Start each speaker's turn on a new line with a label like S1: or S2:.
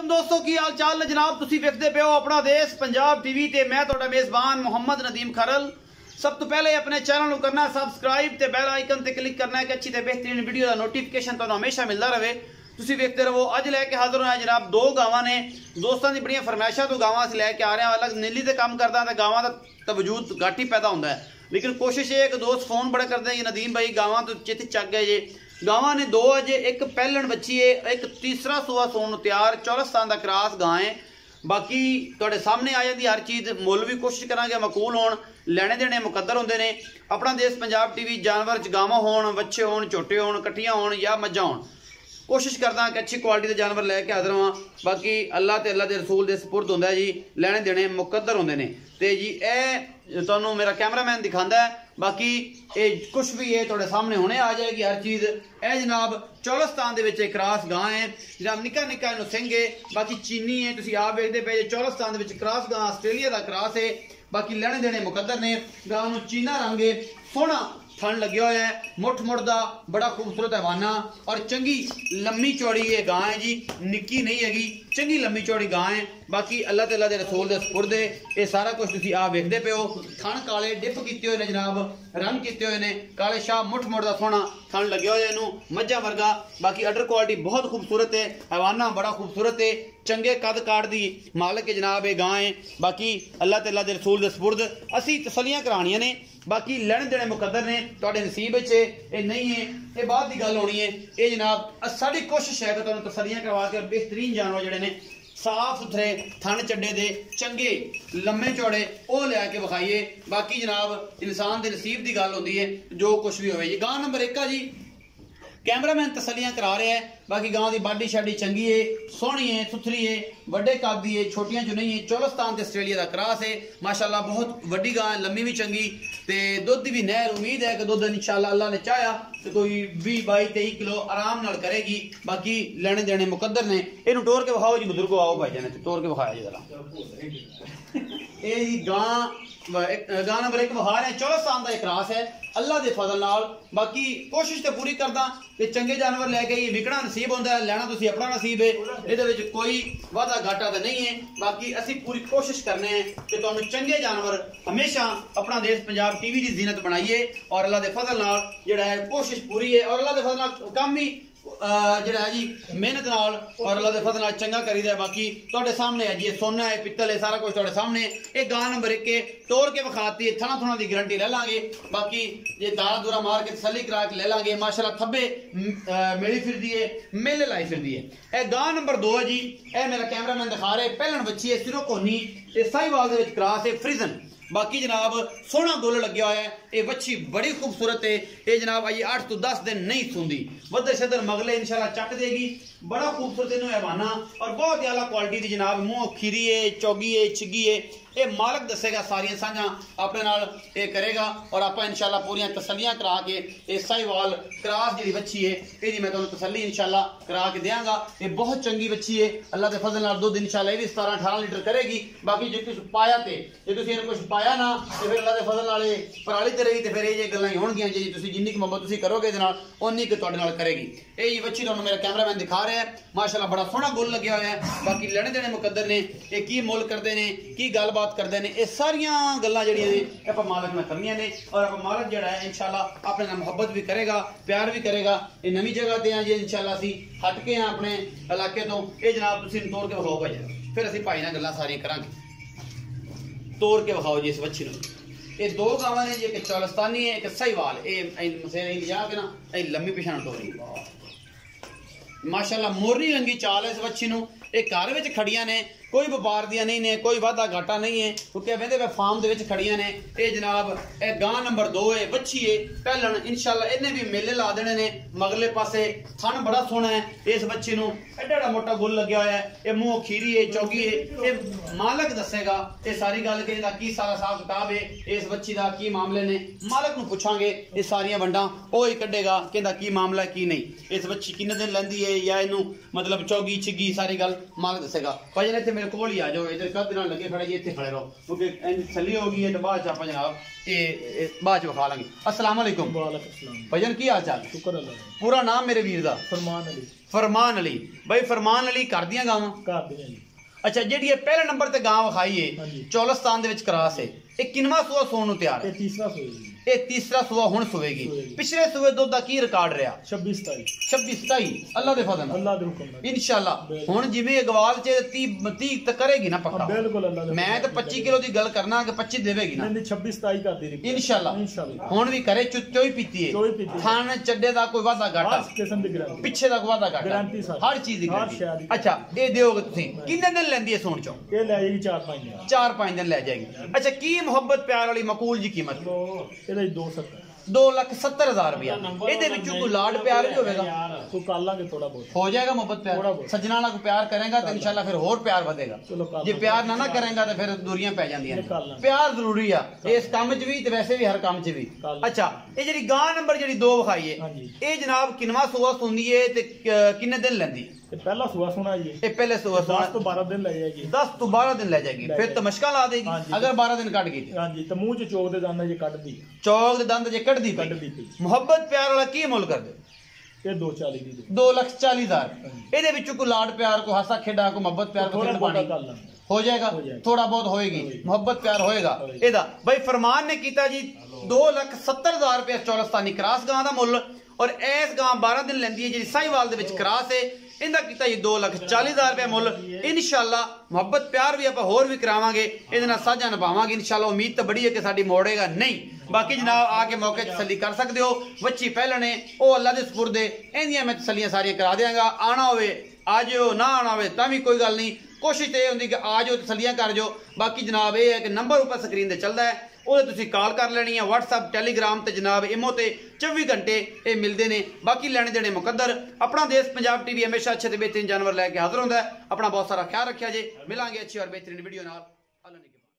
S1: दोस्तों की हाल चाल ने जनाब तुसी वेखदे पे हो अपना देश पंजाब टीवी ते मैं तुहाडा मेजबान मोहम्मद नदीम खरल। सब तो पहले अपने चैनल को करना सबसक्राइब ते बेल आइकन ते क्लिक करना है कि अच्छी ते बेहतरीन वीडियो का नोटिफिकेशन तुहानू हमेशा मिलता रहे। तुसी वेखते रहो। अज लैके हाजिर होया जनाब दो गावां ने दोस्तों की बड़िया फरमाइशा तो गावां असीं लैके आ रहे हैं। अलग नीली ते काम करदा ते गावां दा वजूद घट ही पैदा होंदा है, लेकिन कोशिश ये है कि दोस्त फोन बड़े करते हैं नदीम भाई गावां तो चित चक गए जे। गावां ने दो अजे एक पहलन बच्ची है, एक तीसरा सूआ सोन तैयार 14 का क्रॉस गां है। बाकी तुहाडे सामने आ जाती हर चीज़, मुल भी कोशिश करांगे मकूल होण, लैने देने मुकद्दर होंदे ने। अपना देश पंजाब टीवी जानवर च गावां होण, बच्चे होण, झोटे होण, कट्टियां होण या मज्जां होण, कोशिश करदा कि अच्छी क्वालिटी के जानवर लैके हाजिर होवां। बाकी अल्लाह ते अल्लाह के रसूल के सपुर्द होंदा है जी, लैने देने मुकद्दर होंदे ने। ते जी ए तुहानू मेरा कैमरामैन दिखांदा है। बाकी ये कुछ भी है तुहाडे सामने हुणे आ जाएगी हर चीज़। ए जनाब चौलस्तान दे विच एक क्रॉस गां है जनाब, निक्का निक्का इहनू सिंह है, बाकी चीनी है, तुसीं आप वेखदे पे चौलस्तान दे विच क्रॉस गां आस्ट्रेलिया दा क्रॉस है। बाकी लैने देने मुकद्दर ने। गां नू चीना रंग है, सोहना थन लगे हुआ है, मुठ मुठदा बड़ा खूबसूरत हैवाना और चंगी लम्मी चौड़ी ये गां है जी, निक्की नहीं हैगी, चंगी लम्मी चौड़ी गां है। बाकी अल्लाह ते अल्लाह दे रसूल दे सपुर्द है। ये सारा कुछ तुसीं आ वेखदे पे हो। थन काले डिप कीते हुए ने जनाब, रंग कीते हुए ने, काले शाह मुठ मुठ दा सोहना थन लगे हुए इनू मज्जा वर्गा। बाकी अडर क्वालिटी बहुत खूबसूरत है, हैवाना बड़ा खूबसूरत है, चंगे कद काट दी मालिक है जनाब ये गां है। बाकी अल्लाह ते अल्लाह दे रसूल दे सपुर्द असीं तसलियां करानियां ने। बाकी लैने देने मुकद्दर ने, तुहाडे नसीब च ये नहीं है, ये बाद की गल होनी है। ये जनाब साडी कोशिश है कि तुहानू तसलियां करवा के बेहतरीन जानवर जिहड़े ने साफ सुथरे थन चड्डे दे चंगे लम्मे चौड़े वो लैके विखाइए। बाकी जनाब इंसान के नसीब की गल होंदी है, जो कुछ भी होवे जी। गां नंबर 1 आ जी, कैमरामैन तसलियां करा रहे हैं। बाकी गांव की बाडी शाडी चंगी है, सोहनी है, सुथरी है, बड़े कद दी है, छोटियां जो नहीं है। चौलस्तान ते आस्ट्रेलिया का क्रॉस है, माशाल्लाह बहुत वड्डी गां है, लम्मी भी चंगी ते दुध भी नहर। उम्मीद है कि दुध इंशाल्लाह अल्लाह ने चाहा तो कोई 20-22-23 किलो आराम नाल करेगी। बाकी लेने देने मुकद्दर ने। इनू टोर के विखाओ जी बुजुर्गो, आओ भाई जाने टोर के विखाया जी जरा। ये गां नंबर 1 विखा रहे हैं, चौलस्तान का एक क्रॉस है अल्लाह के फजल नाल। बाकी कोशिश तो पूरी करदा कि चंगे जानवर लैके ये विकना नसीब होंदा है, लैना तुसीं अपना नसीब है, ये कोई वादा घाटा तो नहीं है। बाकी असी पूरी कोशिश करने हैं कि तुहानू चंगे जानवर हमेशा अपना देश पंजाब टीवी की जीनत बनाइए और अल्लाह के फजल नाल जिहड़ा है कोशिश पूरी है और अल्लाह के फजल नाल काम भी जिहड़ा है जी मेहनत नाल और अल्लाह के फजल नाल चंगा करीदा है। बाकी तुहाडे सामने है जी, सोना है, पित्तल है, सारा कुछ तुहाडे सामने। ये गां नंबर 1 के तोड़ के विखाती है, थना थुना की गारंटी ले लांगे। बाकी ये दारा दूरा मार के तसली करा के ले लांगे। माशाल्लाह थब्बे मिली फिरदी है, मेले लाई फिरदी है। यह गां नंबर 2 है जी, यह मेरा कैमरामैन दिखा रहे पहलन बच्ची है, सिरों कोनी, ये साहिवाल दे विच क्रॉस है फ्रिजन। बाकी जनाब सोहना दुल लगे हुआ है, ये बच्ची बड़ी खूबसूरत है। ये जनाब आई 8 तो 10 दिन नहीं सुंदी, बदर शदर मगले इंशाल्लाह चक देगी। बड़ा खूबसूरत इन्हों हैवाना और बहुत ही आला क्वालिटी की जनाब, मुँह खीरी है, चौगी है, छिगी है। ये मालक दसेगा, सारिया साझा अपने नाल ये करेगा और आप इंशाल्लाह पूरियां तसलियां करा के ये साहिवाल क्रॉस जी बच्ची है ये मैं तुहानू तसली इंशाल्लाह करा के देंगा। ये बहुत चंगी बच्ची है, अल्लाह के फजल नाल दुध इंशाल्लाह ये भी 17-18 लीटर करेगी। बाकी जो कुछ पाया ते जे तुसीं इहनू कुछ पाया ना तो फिर अल्लाह के फजल नाल पराली ते रही तो फिर ये गल्लां ही होणगियां जी। तुसीं जिन्नी क मोहब्बत तुसीं करोगे इहदे नाल उन्नी क तुहाडे नाल करेगी। ये जी बच्ची तुहानू मेरा कैमरामैन दिखा रहा है, माशाल्लाह बड़ा सोहना गुल लगे हुआ है। बाकी लेने देने मुकद्दर ने, ये की मुल करते ने, की गलबात करते हैं, ये सारियां गल्लां जिहड़ियां ने आप मालक में करनियां ने और आप मालक जिहड़ा है इंशाल्लाह अपने नाल मुहब्बत भी करेगा, प्यार भी करेगा। ये नवी जगह ते हैं जी, इंशाल्लाह असीं हट के हैं अपने इलाके तो। ये जनाब तुसीं तोड़ के विखाओ भाई, फिर असीं भाई नाल गल्लां सारियां करांगे। तोड़ के विखाओ जी इस बच्ची नूं। ये दो गावां ने जी, एक चौलस्तानी है, एक साहिवाल। ये लिजा के ना लम्मी पिछाण टोरी माशाल्लाह मोरनी रंगी चाल है इस बच्ची नूं। ये घर विच खड़ियां ने, कोई व्यापार दियां नहीं ने, कोई वादा घाटा नहीं है, क्योंकि वेंदे वे फार्म दे विच खड़ियां ने। ये जनाब ये गां नंबर 2 है, बच्ची है पहलन इंशाल्लाह इन्हें भी मेले ला देने ने। मगले पासे थन बड़ा सोहना है इस बच्ची नूं, एडा मोटा गुल लग्या होया है, ये मुंह खीरी है, चौगी है। ये मालक दसेगा ये सारी गल कि इहदा की सारा हिसाब किताब है, इस बच्ची दा की मामले ने, मालक नूं पुछांगे। ये सारियां वंडां ओ ही कढेगा कि इहदा की मामला की नहीं। इस बच्ची किन्ने दिन लैंदी है, या इनू मतलब चौगी छिगी सारी गल मालिक दसेगा। भाईजान इत्थे मेरे कोल ही आ जाओ, इधर कद नाल लगे खड़े जी, इत्थे खड़े रहो क्योंकि छली होगी है तो बाद च आपां जनाब ये बाद च विखा लांगे। अस्सलाम वालेकुम।
S2: वालेकुम सलाम।
S1: भाईजान की हाल चाल?
S2: शुक्र अल्लाह दा।
S1: पूरा नाम मेरे वीर दा?
S2: फरमान अली।
S1: फरमान अली। भाई फरमान अली कर दियां गावां?
S2: कर दियां जी।
S1: अच्छा जेडी ये पहले नंबर ते गां विखाई है चौलस्तान दे विच क्रॉस है, ये किनवा सूआ सोन नु तैयार है?
S2: ये तीसरा सूआ जी।
S1: ये तीसरा सूआ हुण सुवेगी। पिछले सूए दुध दा की रिकॉर्ड रहा?
S2: 26
S1: 27 अल्लाह दे फजल नाल,
S2: अल्लाह दे हुक्म नाल
S1: इंशाल्लाह। हुण जिवें अगवाल च 30 तक करेगी ना पक्का?
S2: बिल्कुल अल्लाह दे।
S1: मैं तो 25 किलो दी गल करना कि 25 देवेगी ना?
S2: नहीं 26 27 कर दी
S1: इंशाल्लाह।
S2: इंशाल्लाह
S1: हुण भी करे चोई पीती है, थान चड्डे दा कोई वादा घाटा,
S2: हर किस्म दी गारंटी,
S1: पिछे दा कोई वादा घाटा,
S2: गारंटी
S1: हर चीज दी
S2: हर शय दी।
S1: अच्छा ये देओगे तुसीं? किन्ने दिन लैंदी है सोन चो?
S2: ये ले जाएगी 4-5 दिन।
S1: 4-5 दिन ले जाएगी। अच्छा की मोहब्बत प्यार वाली मकूल जी कीमत?
S2: ਇਹਦਾ 270
S1: 2,70,000 रुपया। ਇਹਦੇ ਵਿੱਚੋਂ ਕੋਈ ਲਾਡ ਪਿਆਰ ਵੀ ਹੋਵੇਗਾ?
S2: ਕੋਈ ਕਰ ਲਾਂਗੇ ਥੋੜਾ ਬਹੁਤ
S1: हो जाएगा मोहब्बत प्यार। सजना वाला को प्यार करेगा तो इंशाल्लाह फिर और प्यार बढ़ेगा। जे प्यार ना करेगा तो फिर दूरियां पै जांदियां ने। प्यार जरूरी है इस काम च भी ते वैसे भी हर काम च भी। अच्छा ये जेडी गां नंबर जेडी 2 विखाई है ये जनाब किनवा सूआ सुंदी है ते किन्ने दिन लैंदी?
S2: पहला सूआ सुना जी।
S1: ये पहले सूआ
S2: 10 ਤੋਂ 12 दिन ले जाएगी।
S1: 10 ਤੋਂ 12 दिन ले जाएगी। फिर तो मशका ला देगी अगर 12 दिन कट गई।
S2: हां जी तो मुंह च चोक दे दंद जे कट दी,
S1: चौक दे दंद जे कट दी पई। मोहब्बत प्यार वाला की मुल कर दे?
S2: ये 240 दी।
S1: 2,40,000। ਇਹਦੇ ਵਿੱਚੋਂ ਕੋਈ ਲਾਡ प्यार को हासा खेड़ा को मोहब्बत प्यार को खेड़ पानी हो जाएगा? थोड़ा बहुत होएगी मोहब्बत प्यार होएगा ਇਹਦਾ। भाई फरमान ने कीता जी 2,70,000 रुपया चौलस्तानी क्रॉस गां दा मुल, और इस गां 12 दिन लैंदी है जी साहिवाल दे विच क्रॉस है। इंदा कीता जी 2,40,000 रुपया मुल। इंशाल्लाह मोहब्बत प्यार भी आपां होर भी करावांगे, इहदे नाल साझा निभावांगे इंशाल्लाह। उम्मीद तो बड़ी है कि साडी मोड़ेगा नहीं। बाकी जनाब आके मौके तसल्ली कर सकते हो। बच्ची पहलने ओ अल्लाह दे सुपुर्द है, इंदियां मैं तसल्लियां सारियां करा देंगा। आना होवे आ जाओ, ना आना होवे तां भी कोई गल नहीं। कोशिश तो यह होंदी कि आ जाओ तसल्लियां कर जाओ। बाकी जनाब ये है कि नंबर ऊपर स्क्रीन ते चलदा है, ਉਹਦੇ ਤੁਸੀਂ ਕਾਲ ਕਰ ਲੈਣੀ ਹੈ। WhatsApp ਟੈਲੀਗ੍ਰਾਮ ਤੇ ਜਨਾਬ ਇਮੋ ਤੇ 24 ਘੰਟੇ ਇਹ ਮਿਲਦੇ ਨੇ। ਬਾਕੀ ਲੈਣੇ ਦੇਣੇ ਮੁਕੱਦਰ। ਆਪਣਾ ਦੇਸ਼ ਪੰਜਾਬ ਟੀਵੀ ਹਮੇਸ਼ਾ ਅੱਛੇ ਤੇ ਬਿਹਤਰੀਨ ਜਾਨਵਰ ਲੈ ਕੇ ਹਾਜ਼ਰ ਹੁੰਦਾ ਹੈ। ਆਪਣਾ ਬਹੁਤ ਸਾਰਾ ਖਿਆਲ ਰੱਖਿਆ ਜੇ। ਮਿਲਾਂਗੇ ਅੱਛੀ ਔਰ ਬਿਹਤਰੀਨ ਵੀਡੀਓ ਨਾਲ।